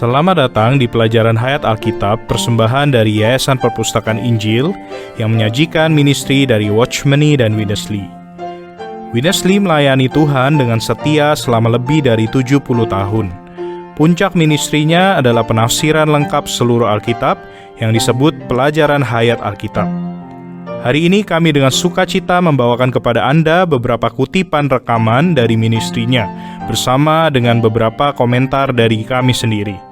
Selamat datang di pelajaran Hayat Alkitab persembahan dari Yayasan Perpustakaan Injil yang menyajikan ministry dari Watchmeni dan Winnesley. Winnesley melayani Tuhan dengan setia selama lebih dari 70 tahun. Puncak ministrinya adalah penafsiran lengkap seluruh Alkitab yang disebut pelajaran Hayat Alkitab. Hari ini kami dengan sukacita membawakan kepada Anda beberapa kutipan rekaman dari ministrinya bersama dengan beberapa komentar dari kami sendiri.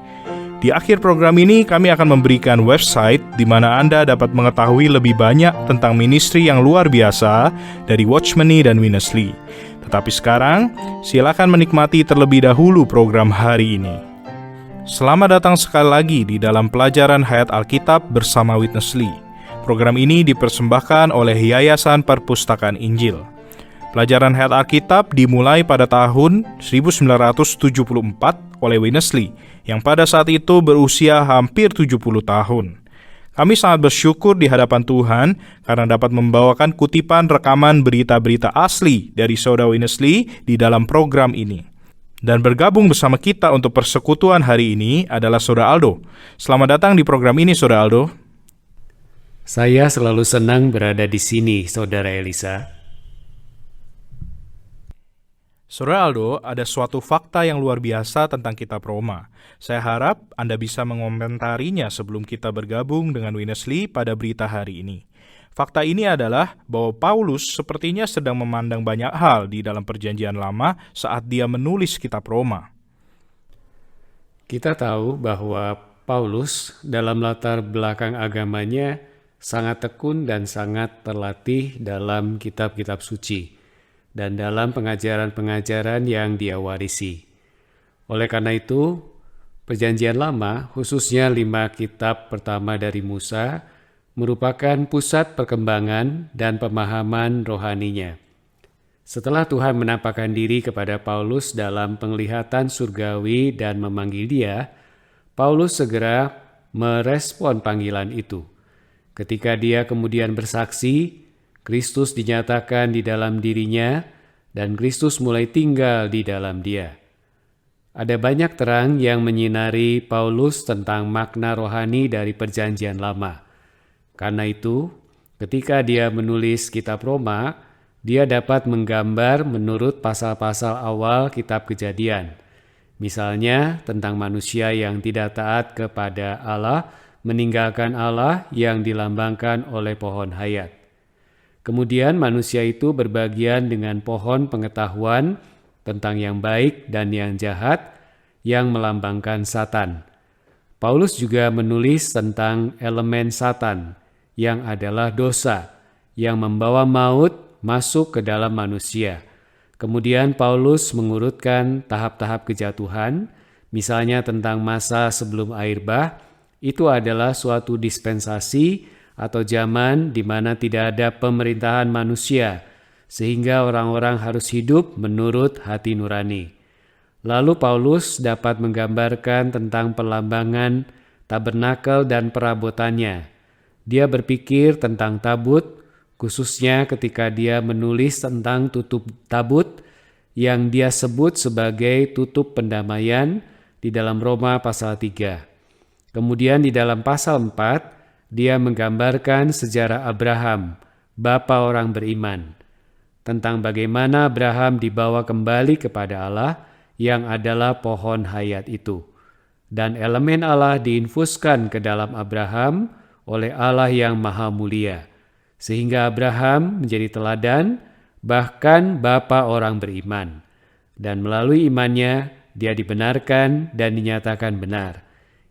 Di akhir program ini kami akan memberikan website di mana Anda dapat mengetahui lebih banyak tentang ministri yang luar biasa dari Watchmeni dan Winnesley. Tetapi sekarang, silakan menikmati terlebih dahulu program hari ini. Selamat datang sekali lagi di dalam pelajaran Hayat Alkitab bersama Winnesley. Program ini dipersembahkan oleh Yayasan Perpustakaan Injil. Pelajaran Hayat Alkitab dimulai pada tahun 1974 oleh Winnesley, yang pada saat itu berusia hampir 70 tahun. Kami sangat bersyukur di hadapan Tuhan karena dapat membawakan kutipan rekaman berita-berita asli dari Saudara Winnesley di dalam program ini. Dan bergabung bersama kita untuk persekutuan hari ini adalah Saudara Aldo. Selamat datang di program ini, Saudara Aldo. Saya selalu senang berada di sini, Saudara Elisa. Saudara Aldo, ada suatu fakta yang luar biasa tentang kitab Roma. Saya harap Anda bisa mengomentarinya sebelum kita bergabung dengan Winnesley pada berita hari ini. Fakta ini adalah bahwa Paulus sepertinya sedang memandang banyak hal di dalam Perjanjian Lama saat dia menulis kitab Roma. Kita tahu bahwa Paulus dalam latar belakang agamanya sangat tekun dan sangat terlatih dalam kitab-kitab suci dan dalam pengajaran-pengajaran yang dia warisi. Oleh karena itu, Perjanjian Lama, khususnya 5 kitab pertama dari Musa, merupakan pusat perkembangan dan pemahaman rohaninya. Setelah Tuhan menampakkan diri kepada Paulus dalam penglihatan surgawi dan memanggil dia, Paulus segera merespon panggilan itu. Ketika dia kemudian bersaksi, Kristus dinyatakan di dalam dirinya dan Kristus mulai tinggal di dalam dia. Ada banyak terang yang menyinari Paulus tentang makna rohani dari Perjanjian Lama. Karena itu, ketika dia menulis kitab Roma, dia dapat menggambar menurut pasal-pasal awal kitab Kejadian. Misalnya tentang manusia yang tidak taat kepada Allah, meninggalkan Allah yang dilambangkan oleh pohon hayat. Kemudian manusia itu berbagian dengan pohon pengetahuan tentang yang baik dan yang jahat yang melambangkan Satan. Paulus juga menulis tentang elemen Satan yang adalah dosa yang membawa maut masuk ke dalam manusia. Kemudian Paulus mengurutkan tahap-tahap kejatuhan, misalnya tentang masa sebelum air bah. Itu adalah suatu dispensasi atau zaman di mana tidak ada pemerintahan manusia, sehingga orang-orang harus hidup menurut hati nurani. Lalu Paulus dapat menggambarkan tentang perlambangan tabernakel dan perabotannya. Dia berpikir tentang tabut, khususnya ketika dia menulis tentang tutup tabut yang dia sebut sebagai tutup pendamaian di dalam Roma pasal 3. Kemudian di dalam pasal 4, dia menggambarkan sejarah Abraham, bapa orang beriman, tentang bagaimana Abraham dibawa kembali kepada Allah yang adalah pohon hayat itu. Dan elemen Allah diinfuskan ke dalam Abraham oleh Allah yang maha mulia, sehingga Abraham menjadi teladan, bahkan bapa orang beriman. Dan melalui imannya, dia dibenarkan dan dinyatakan benar.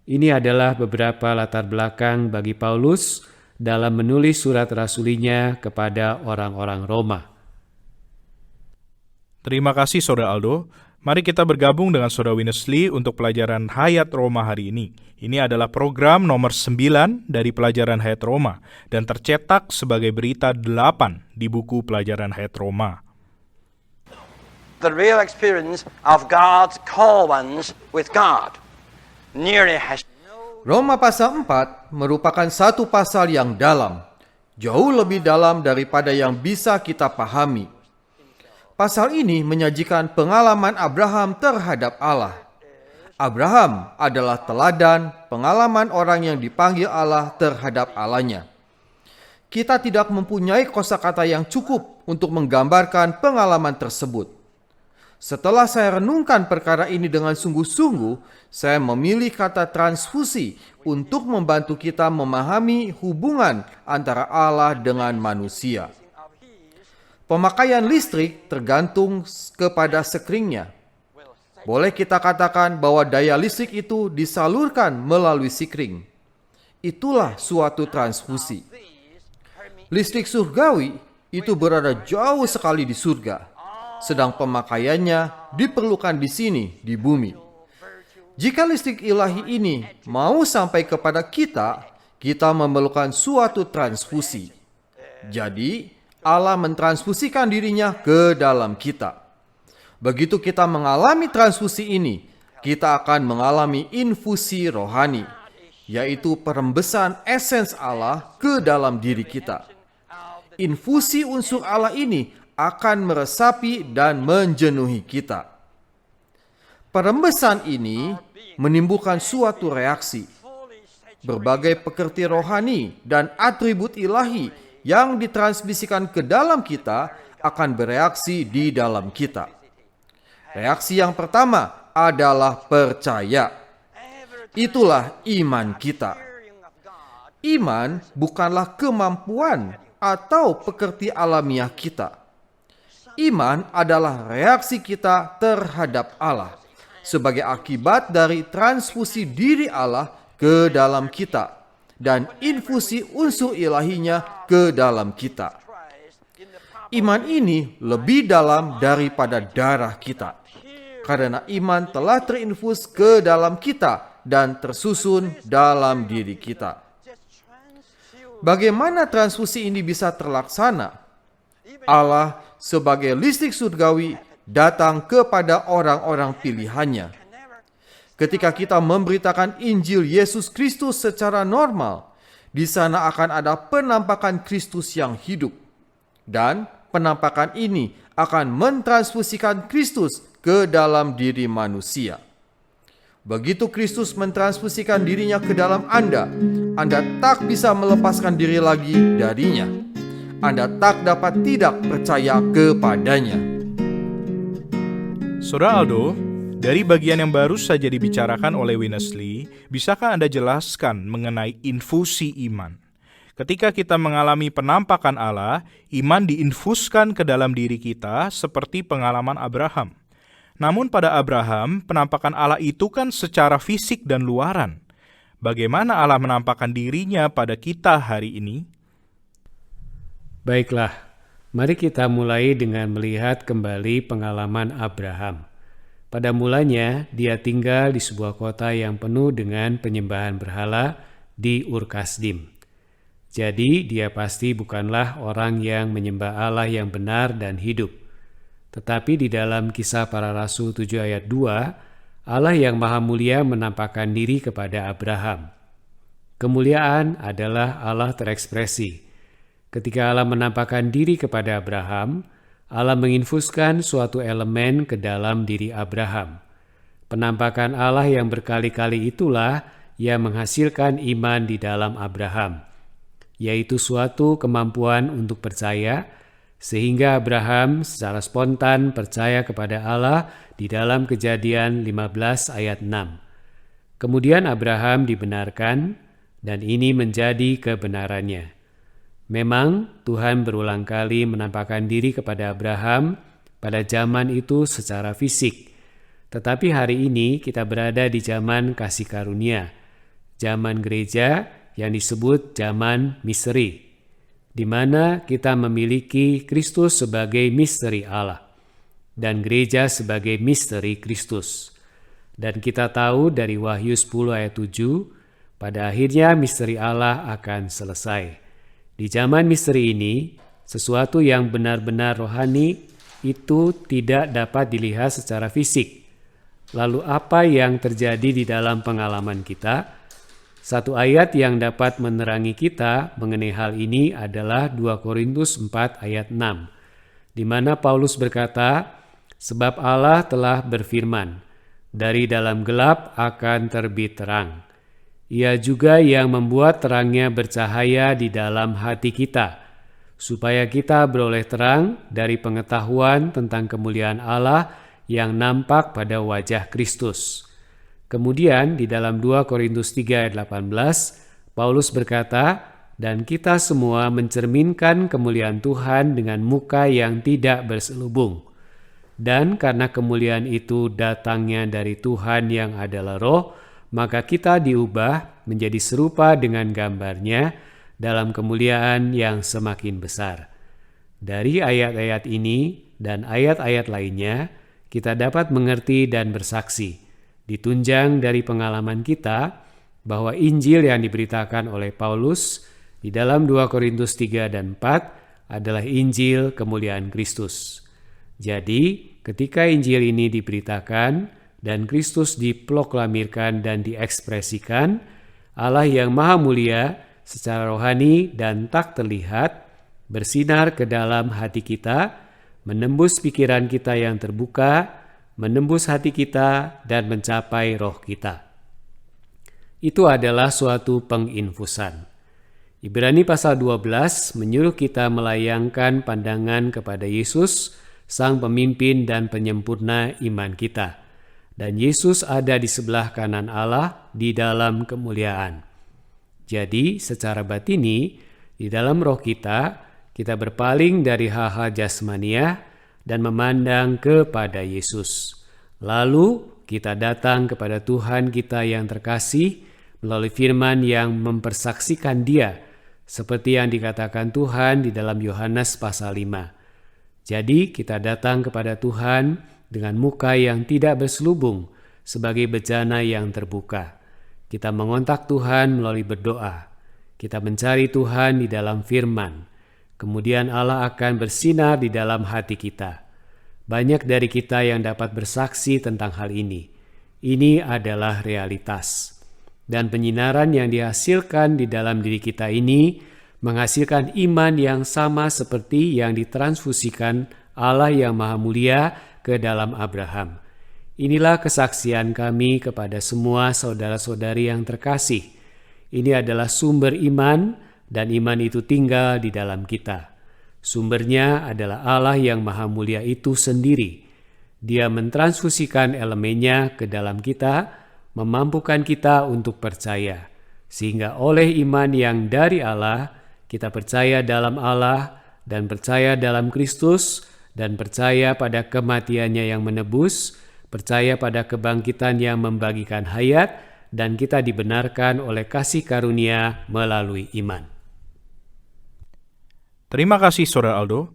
Ini adalah beberapa latar belakang bagi Paulus dalam menulis surat rasulinya kepada orang-orang Roma. Terima kasih Saudara Aldo. Mari kita bergabung dengan Saudara Winnesley untuk pelajaran Hayat Roma hari ini. Ini adalah program nomor 9 dari pelajaran Hayat Roma dan tercetak sebagai berita 8 di buku pelajaran Hayat Roma. The real experience of God's called ones with God. Roma pasal 4 merupakan satu pasal yang dalam, jauh lebih dalam daripada yang bisa kita pahami. Pasal ini menyajikan pengalaman Abraham terhadap Allah. Abraham adalah teladan pengalaman orang yang dipanggil Allah terhadap Allahnya. Kita tidak mempunyai kosakata yang cukup untuk menggambarkan pengalaman tersebut. Setelah saya renungkan perkara ini dengan sungguh-sungguh, saya memilih kata transfusi untuk membantu kita memahami hubungan antara Allah dengan manusia. Pemakaian listrik tergantung kepada sekringnya. Boleh kita katakan bahwa daya listrik itu disalurkan melalui sikring. Itulah suatu transfusi. Listrik surgawi itu berada jauh sekali di surga, sedang pemakaiannya diperlukan di sini, di bumi. Jika listrik ilahi ini mau sampai kepada kita, kita memerlukan suatu transfusi. Jadi, Allah mentransfusikan dirinya ke dalam kita. Begitu kita mengalami transfusi ini, kita akan mengalami infusi rohani, yaitu perembesan esens Allah ke dalam diri kita. Infusi unsur Allah ini akan meresapi dan menjenuhi kita. Perembesan ini menimbulkan suatu reaksi. Berbagai pekerti rohani dan atribut ilahi yang ditransmisikan ke dalam kita akan bereaksi di dalam kita. Reaksi yang pertama adalah percaya. Itulah iman kita. Iman bukanlah kemampuan atau pekerti alamiah kita. Iman adalah reaksi kita terhadap Allah sebagai akibat dari transfusi diri Allah ke dalam kita dan infusi unsur ilahinya ke dalam kita. Iman ini lebih dalam daripada darah kita, karena iman telah terinfus ke dalam kita dan tersusun dalam diri kita. Bagaimana transfusi ini bisa terlaksana? Allah sebagai listrik surgawi datang kepada orang-orang pilihannya. Ketika kita memberitakan Injil Yesus Kristus secara normal, di sana akan ada penampakan Kristus yang hidup. Dan penampakan ini akan mentransfusikan Kristus ke dalam diri manusia. Begitu Kristus mentransfusikan dirinya ke dalam Anda tak bisa melepaskan diri lagi darinya. Anda tak dapat tidak percaya kepadanya. Saudara Aldo, dari bagian yang baru saja dibicarakan oleh Winnesley, bisakah Anda jelaskan mengenai infusi iman? Ketika kita mengalami penampakan Allah, iman diinfuskan ke dalam diri kita seperti pengalaman Abraham. Namun pada Abraham, penampakan Allah itu kan secara fisik dan luaran. Bagaimana Allah menampakkan dirinya pada kita hari ini? Baiklah, mari kita mulai dengan melihat kembali pengalaman Abraham. Pada mulanya, dia tinggal di sebuah kota yang penuh dengan penyembahan berhala di Ur Kasdim. Jadi, dia pasti bukanlah orang yang menyembah Allah yang benar dan hidup. Tetapi di dalam Kisah Para Rasul 7 ayat 2, Allah yang Maha Mulia menampakkan diri kepada Abraham. Kemuliaan adalah Allah terekspresi. Ketika Allah menampakkan diri kepada Abraham, Allah menginfuskan suatu elemen ke dalam diri Abraham. Penampakan Allah yang berkali-kali itulah yang menghasilkan iman di dalam Abraham, yaitu suatu kemampuan untuk percaya, sehingga Abraham secara spontan percaya kepada Allah di dalam Kejadian 15 ayat 6. Kemudian Abraham dibenarkan, dan ini menjadi kebenarannya. Memang Tuhan berulang kali menampakkan diri kepada Abraham pada zaman itu secara fisik. Tetapi hari ini kita berada di zaman kasih karunia, zaman gereja yang disebut zaman misteri, di mana kita memiliki Kristus sebagai misteri Allah dan gereja sebagai misteri Kristus. Dan kita tahu dari Wahyu 10 ayat 7, pada akhirnya misteri Allah akan selesai. Di zaman misteri ini, sesuatu yang benar-benar rohani itu tidak dapat dilihat secara fisik. Lalu apa yang terjadi di dalam pengalaman kita? Satu ayat yang dapat menerangi kita mengenai hal ini adalah 2 Korintus 4 ayat 6, di mana Paulus berkata, "Sebab Allah telah berfirman, Dari dalam gelap akan terbit terang. Ia juga yang membuat terangnya bercahaya di dalam hati kita, supaya kita beroleh terang dari pengetahuan tentang kemuliaan Allah yang nampak pada wajah Kristus. Kemudian di dalam 2 Korintus 3 ayat 18, Paulus berkata, dan kita semua mencerminkan kemuliaan Tuhan dengan muka yang tidak berselubung. Dan karena kemuliaan itu datangnya dari Tuhan yang adalah Roh, maka kita diubah menjadi serupa dengan gambarnya dalam kemuliaan yang semakin besar. Dari ayat-ayat ini dan ayat-ayat lainnya, kita dapat mengerti dan bersaksi, ditunjang dari pengalaman kita, bahwa Injil yang diberitakan oleh Paulus di dalam 2 Korintus 3 dan 4 adalah Injil kemuliaan Kristus. Jadi, ketika Injil ini diberitakan dan Kristus diproklamirkan dan diekspresikan, Allah yang maha mulia secara rohani dan tak terlihat bersinar ke dalam hati kita, menembus pikiran kita yang terbuka, menembus hati kita dan mencapai roh kita. Itu adalah suatu penginfusan. Ibrani pasal 12 menyuruh kita melayangkan pandangan kepada Yesus, Sang Pemimpin dan Penyempurna iman kita. Dan Yesus ada di sebelah kanan Allah di dalam kemuliaan. Jadi secara batini, di dalam roh kita berpaling dari hal-hal jasmaniah dan memandang kepada Yesus. Lalu kita datang kepada Tuhan kita yang terkasih melalui firman yang mempersaksikan Dia, seperti yang dikatakan Tuhan di dalam Yohanes pasal 5. Jadi kita datang kepada Tuhan dengan muka yang tidak berselubung sebagai bejana yang terbuka. Kita mengontak Tuhan melalui berdoa. Kita mencari Tuhan di dalam firman. Kemudian Allah akan bersinar di dalam hati kita. Banyak dari kita yang dapat bersaksi tentang hal ini. Ini adalah realitas. Dan penyinaran yang dihasilkan di dalam diri kita ini menghasilkan iman yang sama seperti yang ditransfusikan Allah yang maha mulia ke dalam Abraham. Inilah kesaksian kami kepada semua saudara-saudari yang terkasih. Ini adalah sumber iman dan iman itu tinggal di dalam kita. Sumbernya adalah Allah yang maha mulia itu sendiri. Dia mentransfusikan elemennya ke dalam kita, memampukan kita untuk percaya. Sehingga oleh iman yang dari Allah, kita percaya dalam Allah dan percaya dalam Kristus dan percaya pada kematiannya yang menebus, percaya pada kebangkitan yang membagikan hayat, dan kita dibenarkan oleh kasih karunia melalui iman. Terima kasih Saudara Aldo.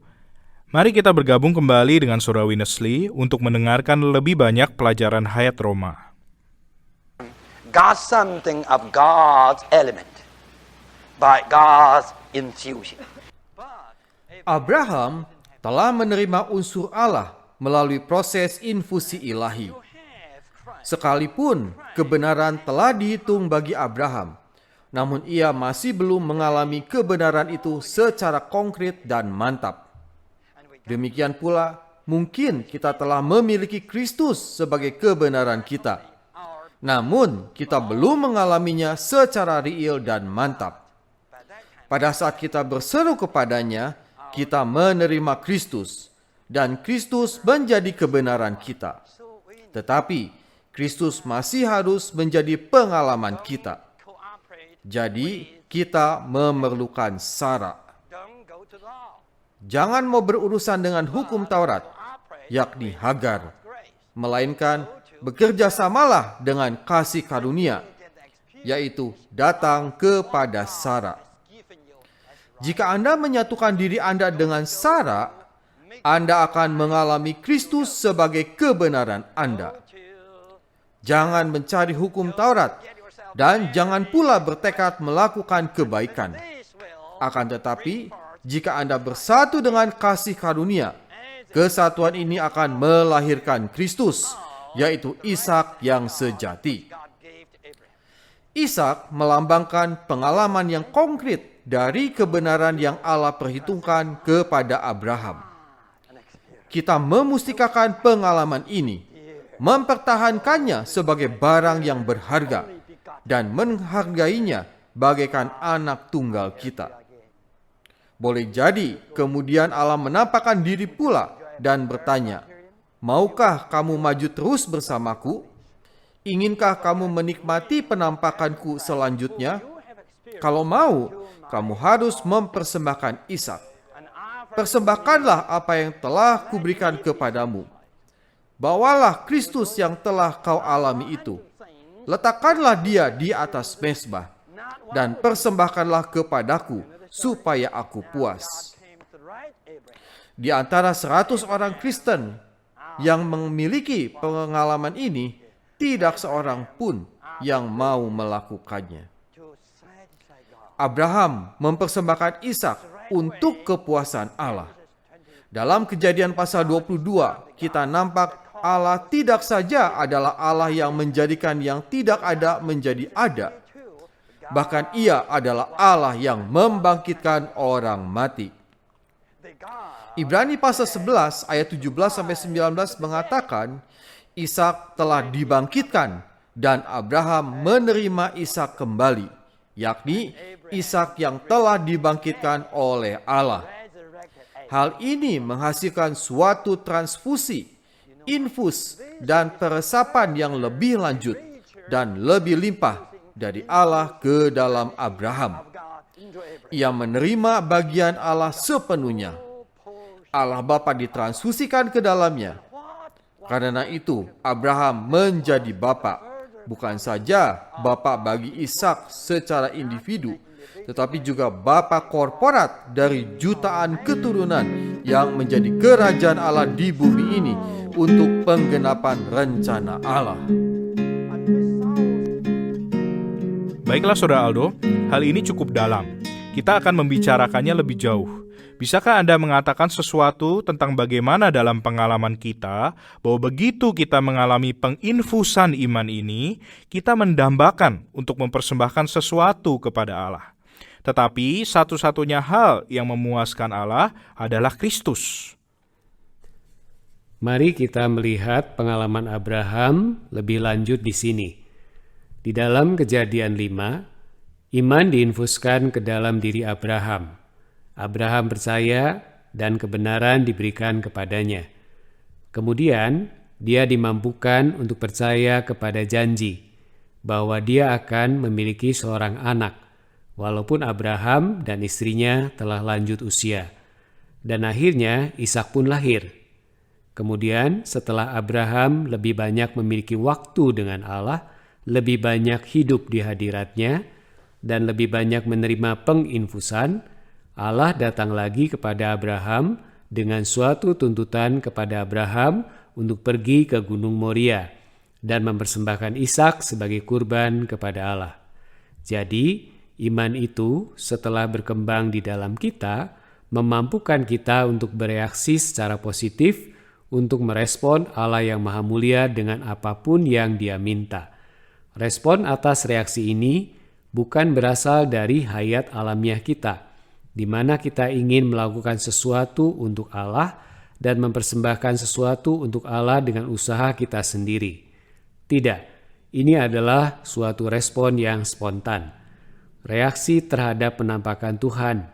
Mari kita bergabung kembali dengan Saudara Winnesley untuk mendengarkan lebih banyak pelajaran hayat Roma. Got something of God's element by God's infusion. Abraham telah menerima unsur Allah melalui proses infusi ilahi. Sekalipun kebenaran telah dihitung bagi Abraham, namun ia masih belum mengalami kebenaran itu secara konkret dan mantap. Demikian pula, mungkin kita telah memiliki Kristus sebagai kebenaran kita. Namun, kita belum mengalaminya secara real dan mantap. Pada saat kita berseru kepadanya, kita menerima Kristus, dan Kristus menjadi kebenaran kita. Tetapi, Kristus masih harus menjadi pengalaman kita. Jadi, kita memerlukan syarat. Jangan mau berurusan dengan hukum Taurat, yakni Hagar, melainkan bekerja samalah dengan kasih karunia, yaitu datang kepada Sara. Jika Anda menyatukan diri Anda dengan Sara, Anda akan mengalami Kristus sebagai kebenaran Anda. Jangan mencari hukum Taurat, dan jangan pula bertekad melakukan kebaikan. Akan tetapi, jika Anda bersatu dengan kasih karunia, kesatuan ini akan melahirkan Kristus, yaitu Ishak yang sejati. Ishak melambangkan pengalaman yang konkret dari kebenaran yang Allah perhitungkan kepada Abraham. Kita memustikakan pengalaman ini, mempertahankannya sebagai barang yang berharga, dan menghargainya bagaikan anak tunggal kita. Boleh jadi kemudian Allah menampakkan diri pula dan bertanya, "Maukah kamu maju terus bersamaku? Inginkah kamu menikmati penampakanku selanjutnya? Kalau mau, kamu harus mempersembahkan Ishak. Persembahkanlah apa yang telah kuberikan kepadamu. Bawalah Kristus yang telah kau alami itu. Letakkanlah dia di atas mezbah, dan persembahkanlah kepadaku supaya aku puas." Di antara 100 orang Kristen yang memiliki pengalaman ini, tidak seorang pun yang mau melakukannya. Abraham mempersembahkan Ishak untuk kepuasan Allah. Dalam Kejadian pasal 22, kita nampak Allah tidak saja adalah Allah yang menjadikan yang tidak ada menjadi ada. Bahkan Ia adalah Allah yang membangkitkan orang mati. Ibrani pasal 11 ayat 17-19 mengatakan, Ishak telah dibangkitkan dan Abraham menerima Ishak kembali, yakni Ishak yang telah dibangkitkan oleh Allah. Hal ini menghasilkan suatu transfusi, infus, dan peresapan yang lebih lanjut dan lebih limpah dari Allah ke dalam Abraham. Ia menerima bagian Allah sepenuhnya. Allah Bapa ditransfusikan ke dalamnya. Karena itu, Abraham menjadi bapa, bukan saja bapa bagi Ishak secara individu, tetapi juga bapa korporat dari jutaan keturunan yang menjadi kerajaan Allah di bumi ini untuk penggenapan rencana Allah. Baiklah Saudara Aldo, hal ini cukup dalam. Kita akan membicarakannya lebih jauh. Bisakah Anda mengatakan sesuatu tentang bagaimana dalam pengalaman kita, bahwa begitu kita mengalami penginfusan iman ini, kita mendambakan untuk mempersembahkan sesuatu kepada Allah. Tetapi satu-satunya hal yang memuaskan Allah adalah Kristus. Mari kita melihat pengalaman Abraham lebih lanjut di sini. Di dalam Kejadian 5, iman diinfuskan ke dalam diri Abraham. Abraham percaya dan kebenaran diberikan kepadanya. Kemudian dia dimampukan untuk percaya kepada janji bahwa dia akan memiliki seorang anak, walaupun Abraham dan istrinya telah lanjut usia. Dan akhirnya Ishak pun lahir. Kemudian setelah Abraham lebih banyak memiliki waktu dengan Allah, lebih banyak hidup di hadiratnya, dan lebih banyak menerima penginfusan, Allah datang lagi kepada Abraham dengan suatu tuntutan kepada Abraham untuk pergi ke Gunung Moria dan mempersembahkan Ishak sebagai kurban kepada Allah. Jadi, iman itu setelah berkembang di dalam kita, memampukan kita untuk bereaksi secara positif untuk merespon Allah yang Maha Mulia dengan apapun yang Dia minta. Respon atas reaksi ini bukan berasal dari hayat alamiah kita, di mana kita ingin melakukan sesuatu untuk Allah dan mempersembahkan sesuatu untuk Allah dengan usaha kita sendiri. Tidak, ini adalah suatu respon yang spontan, reaksi terhadap penampakan Tuhan.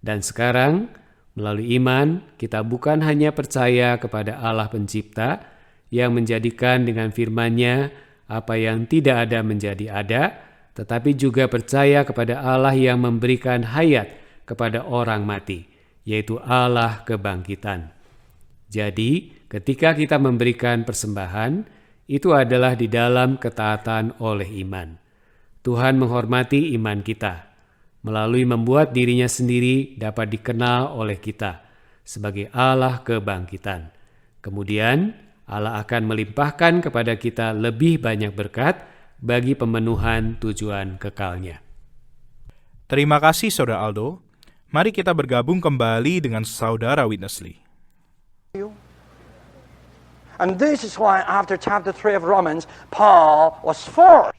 Dan sekarang, melalui iman, kita bukan hanya percaya kepada Allah Pencipta yang menjadikan dengan firman-Nya apa yang tidak ada menjadi ada, tetapi juga percaya kepada Allah yang memberikan hayat kepada orang mati, yaitu Allah kebangkitan. Jadi, ketika kita memberikan persembahan, itu adalah di dalam ketaatan oleh iman. Tuhan menghormati iman kita, melalui membuat dirinya sendiri dapat dikenal oleh kita sebagai Allah kebangkitan. Kemudian, Allah akan melimpahkan kepada kita lebih banyak berkat bagi pemenuhan tujuan kekalnya. Terima kasih Saudara Aldo. Mari kita bergabung kembali dengan Saudara Witness Lee. And this is why after chapter 3 of Romans, Paul was forced.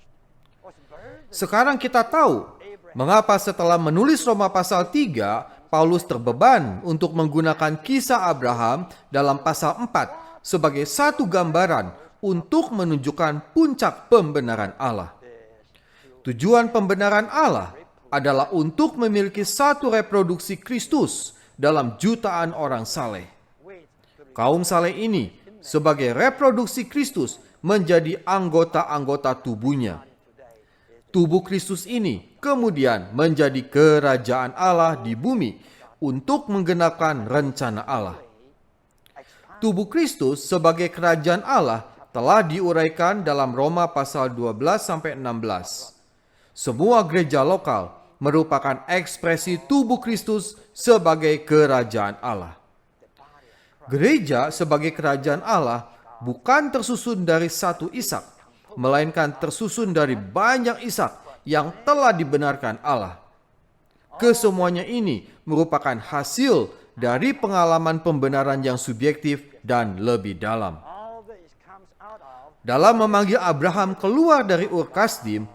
Sekarang kita tahu mengapa setelah menulis Roma pasal 3, Paulus terbeban untuk menggunakan kisah Abraham dalam pasal 4 sebagai satu gambaran untuk menunjukkan puncak pembenaran Allah. Tujuan pembenaran Allah adalah untuk memiliki satu reproduksi Kristus dalam jutaan orang saleh. Kaum saleh ini sebagai reproduksi Kristus menjadi anggota-anggota tubuhnya. Tubuh Kristus ini kemudian menjadi kerajaan Allah di bumi untuk menggenapkan rencana Allah. Tubuh Kristus sebagai kerajaan Allah telah diuraikan dalam Roma pasal 12-16. Semua gereja lokal merupakan ekspresi tubuh Kristus sebagai kerajaan Allah. Gereja sebagai kerajaan Allah bukan tersusun dari satu Ishak, melainkan tersusun dari banyak Ishak yang telah dibenarkan Allah. Kesemuanya ini merupakan hasil dari pengalaman pembenaran yang subjektif dan lebih dalam. Dalam memanggil Abraham keluar dari Ur Kasdim,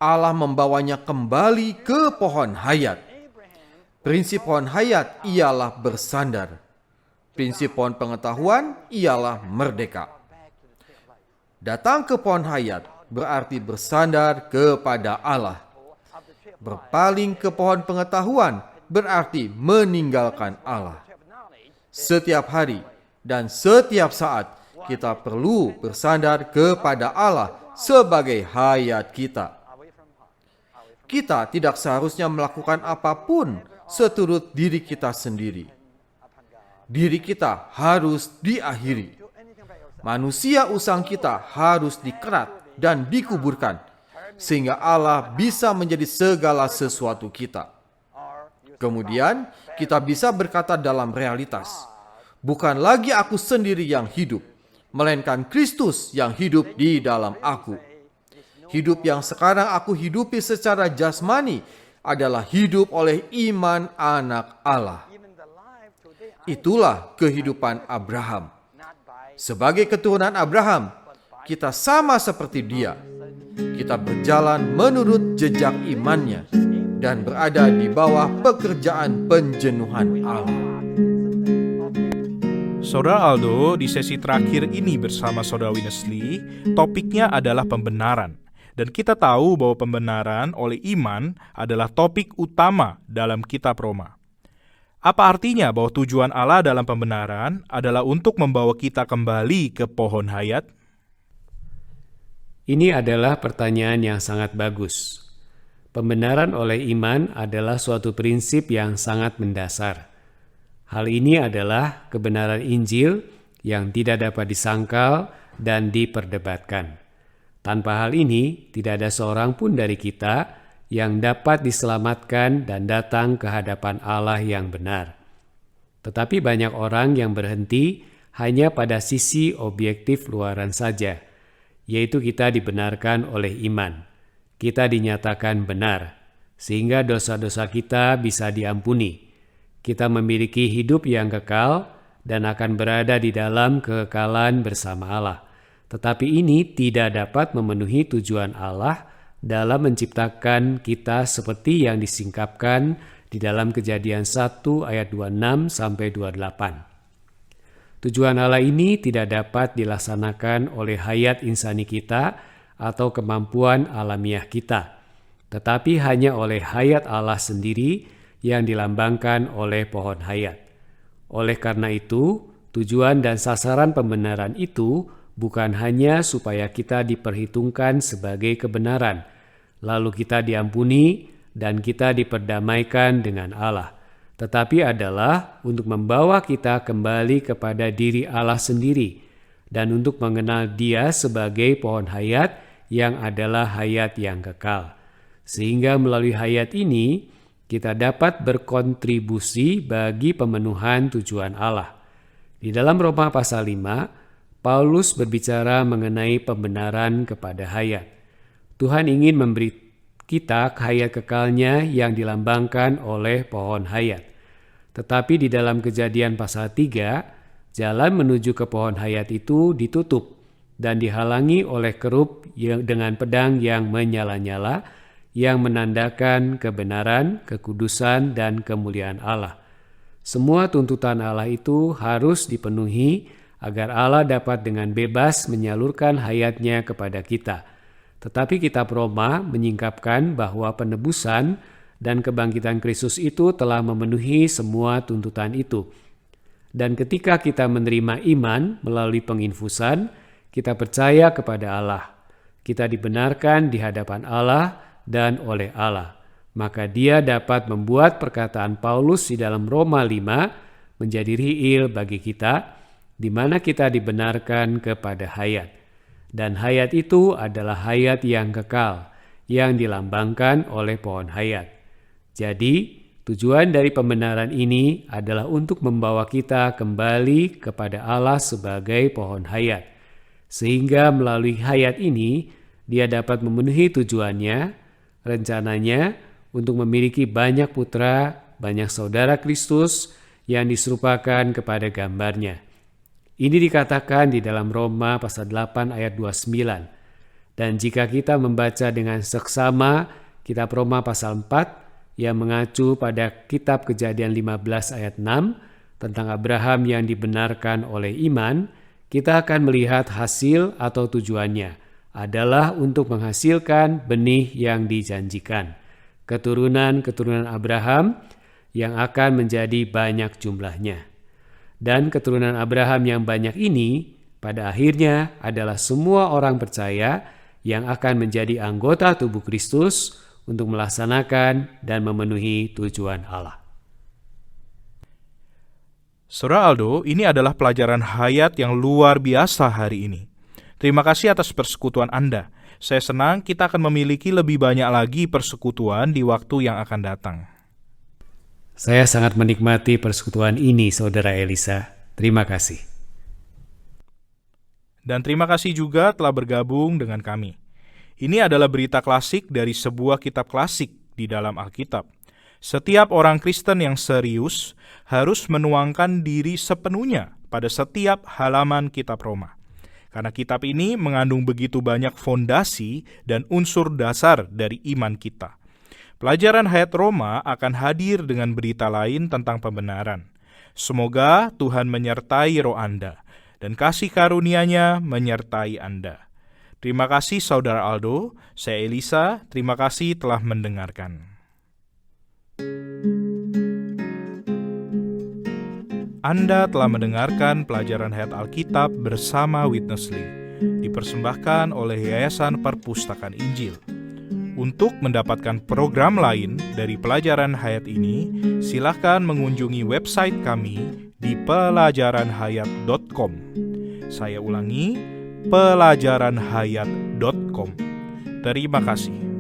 Allah membawanya kembali ke pohon hayat. Prinsip pohon hayat ialah bersandar. Prinsip pohon pengetahuan ialah merdeka. Datang ke pohon hayat berarti bersandar kepada Allah. Berpaling ke pohon pengetahuan berarti meninggalkan Allah. Setiap hari dan setiap saat kita perlu bersandar kepada Allah sebagai hayat kita. Kita tidak seharusnya melakukan apapun seturut diri kita sendiri. Diri kita harus diakhiri. Manusia usang kita harus dikerat dan dikuburkan, sehingga Allah bisa menjadi segala sesuatu kita. Kemudian kita bisa berkata dalam realitas, bukan lagi aku sendiri yang hidup, melainkan Kristus yang hidup di dalam aku. Hidup yang sekarang aku hidupi secara jasmani adalah hidup oleh iman anak Allah. Itulah kehidupan Abraham. Sebagai keturunan Abraham, kita sama seperti dia. Kita berjalan menurut jejak imannya dan berada di bawah pekerjaan penjenuhan Allah. Saudara Aldo, di sesi terakhir ini bersama Saudara Winnesley, topiknya adalah pembenaran. Dan kita tahu bahwa pembenaran oleh iman adalah topik utama dalam kitab Roma. Apa artinya bahwa tujuan Allah dalam pembenaran adalah untuk membawa kita kembali ke pohon hayat? Ini adalah pertanyaan yang sangat bagus. Pembenaran oleh iman adalah suatu prinsip yang sangat mendasar. Hal ini adalah kebenaran Injil yang tidak dapat disangkal dan diperdebatkan. Tanpa hal ini, tidak ada seorang pun dari kita yang dapat diselamatkan dan datang ke hadapan Allah yang benar. Tetapi banyak orang yang berhenti hanya pada sisi objektif luaran saja, yaitu kita dibenarkan oleh iman. Kita dinyatakan benar, sehingga dosa-dosa kita bisa diampuni. Kita memiliki hidup yang kekal dan akan berada di dalam kekekalan bersama Allah. Tetapi ini tidak dapat memenuhi tujuan Allah dalam menciptakan kita seperti yang disingkapkan di dalam Kejadian 1 ayat 26-28. Tujuan Allah ini tidak dapat dilaksanakan oleh hayat insani kita atau kemampuan alamiah kita, tetapi hanya oleh hayat Allah sendiri yang dilambangkan oleh pohon hayat. Oleh karena itu, tujuan dan sasaran pembenaran itu bukan hanya supaya kita diperhitungkan sebagai kebenaran, lalu kita diampuni dan kita diperdamaikan dengan Allah, tetapi adalah untuk membawa kita kembali kepada diri Allah sendiri dan untuk mengenal Dia sebagai pohon hayat yang adalah hayat yang kekal. Sehingga melalui hayat ini, kita dapat berkontribusi bagi pemenuhan tujuan Allah. Di dalam Roma pasal 5, Paulus berbicara mengenai pembenaran kepada hayat. Tuhan ingin memberi kita hayat kekalnya yang dilambangkan oleh pohon hayat. Tetapi di dalam Kejadian pasal 3, jalan menuju ke pohon hayat itu ditutup dan dihalangi oleh kerub dengan pedang yang menyala-nyala yang menandakan kebenaran, kekudusan, dan kemuliaan Allah. Semua tuntutan Allah itu harus dipenuhi agar Allah dapat dengan bebas menyalurkan hayat-Nya kepada kita. Tetapi kitab Roma menyingkapkan bahwa penebusan dan kebangkitan Kristus itu telah memenuhi semua tuntutan itu. Dan ketika kita menerima iman melalui penginfusan, kita percaya kepada Allah. Kita dibenarkan di hadapan Allah dan oleh Allah. Maka Dia dapat membuat perkataan Paulus di dalam Roma 5 menjadi riil bagi kita, di mana kita dibenarkan kepada hayat. Dan hayat itu adalah hayat yang kekal, yang dilambangkan oleh pohon hayat. Jadi, tujuan dari pembenaran ini adalah untuk membawa kita kembali kepada Allah sebagai pohon hayat. Sehingga melalui hayat ini, Dia dapat memenuhi tujuannya, rencananya untuk memiliki banyak putra, banyak saudara Kristus yang diserupakan kepada gambarnya. Ini dikatakan di dalam Roma pasal 8 ayat 29. Dan jika kita membaca dengan seksama kitab Roma pasal 4 yang mengacu pada kitab Kejadian 15 ayat 6 tentang Abraham yang dibenarkan oleh iman, kita akan melihat hasil atau tujuannya adalah untuk menghasilkan benih yang dijanjikan. Keturunan-keturunan Abraham yang akan menjadi banyak jumlahnya. Dan keturunan Abraham yang banyak ini pada akhirnya adalah semua orang percaya yang akan menjadi anggota tubuh Kristus untuk melaksanakan dan memenuhi tujuan Allah. Saudara Aldo, ini adalah pelajaran hayat yang luar biasa hari ini. Terima kasih atas persekutuan Anda. Saya senang kita akan memiliki lebih banyak lagi persekutuan di waktu yang akan datang. Saya sangat menikmati persekutuan ini, Saudara Elisa. Terima kasih. Dan terima kasih juga telah bergabung dengan kami. Ini adalah berita klasik dari sebuah kitab klasik di dalam Alkitab. Setiap orang Kristen yang serius harus menuangkan diri sepenuhnya pada setiap halaman kitab Roma. Karena kitab ini mengandung begitu banyak fondasi dan unsur dasar dari iman kita. Pelajaran hayat Roma akan hadir dengan berita lain tentang pembenaran. Semoga Tuhan menyertai roh Anda dan kasih karunia-Nya menyertai Anda. Terima kasih Saudara Aldo, saya Elisa, terima kasih telah mendengarkan. Anda telah mendengarkan pelajaran hayat Alkitab bersama Witness Lee, dipersembahkan oleh Yayasan Perpustakaan Injil. Untuk mendapatkan program lain dari pelajaran hayat ini, silakan mengunjungi website kami di pelajaranhayat.com. Saya ulangi, pelajaranhayat.com. Terima kasih.